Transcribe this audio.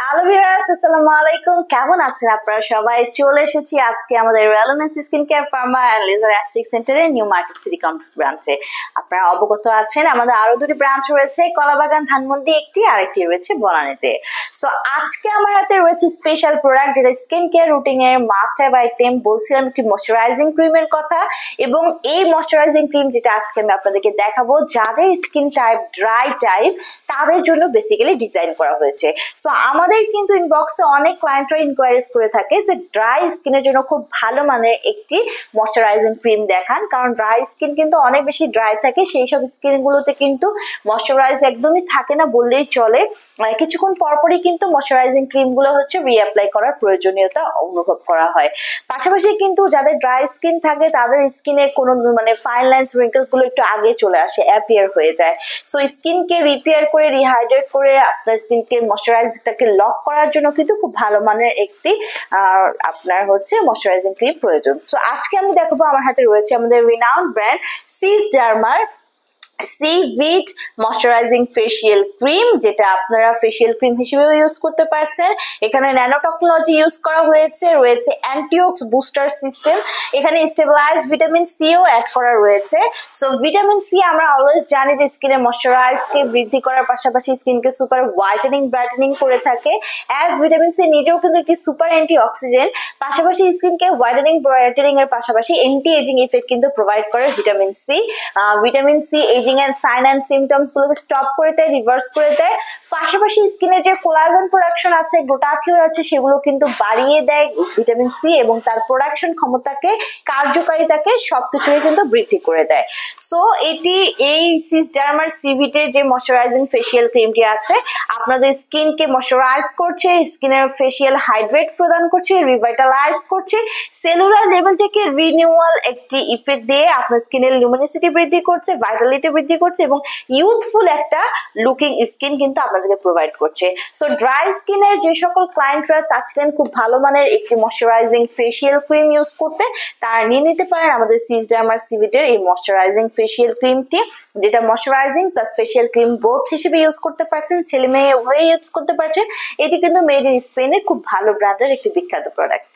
Hello viewers, আসসালামু আলাইকুম। কেমন আছেন আপনারা সবাই? চলে এসেছি আজকে আমাদের Relevance Skin Care Pharma and Laser Aesthetic সেন্টারের নিউ মার্কেট সিটি কমপ্লেক্স ব্রাঞ্চে। আপনারা অবগত আছেন আমাদের আরো দুটি ব্রাঞ্চ রয়েছে, কলাবাগান ধানমন্ডি একটি, আরেকটি রয়েছে বনানীতে। সো আজকে আমার হাতে রয়েছে স্পেশাল প্রোডাক্ট, যেটা স্কিন কেয়ার রুটিন এর মাস্ট হ্যাভ আইটেম। বলছিলাম একটি ময়শ্চারাইজিং ক্রিমের কথা, এবং এই ময়শ্চারাইজিং ক্রিম যেটা আজকে আমি আপনাদেরকে দেখাবো, যাদের স্কিন টাইপ ড্রাই টাইপ তাদের জন্য বেসিক্যালি ডিজাইন করা হয়েছে। সো আমাদের কিন্তু ইনবক্সে অনেক ক্লায়েন্টরা ইনকোয়ারিজ করে থাকে যে ড্রাই স্কিনের জন্য খুব ভালো মানের একটি ময়শ্চারাইজিং ক্রিম দেখান, কারণ ড্রাই স্কিন কিন্তু অনেক বেশি ড্রাই থাকে, সেই সব স্কিন গুলোতে কিন্তু ময়শ্চারাইজ একদমই থাকে না বললেই চলে। কিছুক্ষণ পরপরই কিন্তু ময়শ্চারাইজিং ক্রিম গুলো হচ্ছে রিঅ্যাপ্লাই করার প্রয়োজনীয়তা অনুভব করা হয়। পাশাপাশি কিন্তু যাদের ড্রাই স্কিন থাকে তাদের স্কিনে কোনো ফাইন লাইনস রিঙ্কেলস গুলো একটু আগে চলে আসে, অ্যাপিয়ার হয়ে যায়। সো স্কিনকে রিপেয়ার করে রিহাইড্রেট করে আপনার স্কিনকে ময়শ্চারাইজটাকে লক করার জন্য কিন্তু খুব ভালো মানের একটি আপনার হচ্ছে ময়শ্চারাইজিং ক্রিম প্রয়োজন। সো আজকে আমি দেখাবো, আমার হাতে রয়েছে আমাদের রিনাউন্ড ব্র্যান্ড সিস ডার্মার সিভিট ময়শ্চারাইজিং ফেসিয়াল ক্রিম, যেটা আপনারা ফেসিয়াল ক্রিম হিসেবেও ইউজ করতে পারছেন। এখানে ন্যানো টেকনোলজি ইউজ করা হয়েছে, রয়েছে অ্যান্টিঅক্স বুস্টার সিস্টেম, এখানে স্টেবিলাইজ ভিটামিন সিও অ্যাড করা রয়েছে। সো ভিটামিন সি আমরা অলওয়েজ জানি যে স্কিনের ময়শ্চারাইজকে বৃদ্ধি করার পাশাপাশি স্কিনকে সুপার হোয়াইটেনিং ব্রাইটেনিং করে থাকে। অ্যাজ ভিটামিন সি নিজেও কিন্তু একটি সুপার অ্যান্টি অক্সিডেন্ট, পাশাপাশি স্কিনকে হোয়াইটেনিং ব্রাইটেনিং এর পাশাপাশি অ্যান্টি এজিং ইফেক্ট কিন্তু প্রোভাইড করে vitamin C. Vitamin C sign and symptoms গুলোকে স্টপ করে দেয়, রিভার্স করে দেয়। পাশাপাশি স্কিনের যে কোলাজেন প্রোডাকশন আছে, গ্লুটাথিওন আছে, সেগুলো কিন্তু বাড়িয়ে দেয় ভিটামিন সি, এবং তার প্রোডাকশন ক্ষমতাকে, কার্যকারিতাকে সবকিছুকে কিন্তু বৃদ্ধি করে দেয়। সো এটি এই সিস ডার্মার সিভিটের যে ময়শ্চারাইজিং ফেসিয়াল ক্রিমটি আছে, আপনাদের স্কিনকে ময়শ্চারাইজ করছে, স্কিনের ফেসিয়াল হাইড্রেট প্রদান করছে, রিভাইটালাইজ করছে, সেলুলার লেভেল থেকে রিনিউয়াল একটি ইফেক্ট দিয়ে আপনার স্কিনের লুমিনিসিটি বৃদ্ধি করছে, ভাইটালিটি বৃদ্ধি করছে, এবং ইউথফুল একটা লুকিং স্কিন কিন্তু আপনাদেরকে প্রোভাইড করছে। সো ড্রাই স্কিনের যে সকল ক্লায়েন্টরা চাচ্ছিলেন খুব ভালো মানের একটি ময়শ্চারাইজিং ফেসিয়াল ক্রিম ইউজ করতে, তারা নিয়ে নিতে পারেন আমাদের সিস ডার্মার সিভিটের এই ময়শ্চারাইজিং ফেসিয়াল ক্রিমটি, যেটা moisturising plus facial cream both হিসেবে ইউজ করতে পারছেন, ছেলে মেয়ে উভয়ে ইউজ করতে পারছেন। এটি কিন্তু মেড ইন স্পেনের খুব ভালো ব্র্যান্ডের একটি বিখ্যাত প্রোডাক্ট।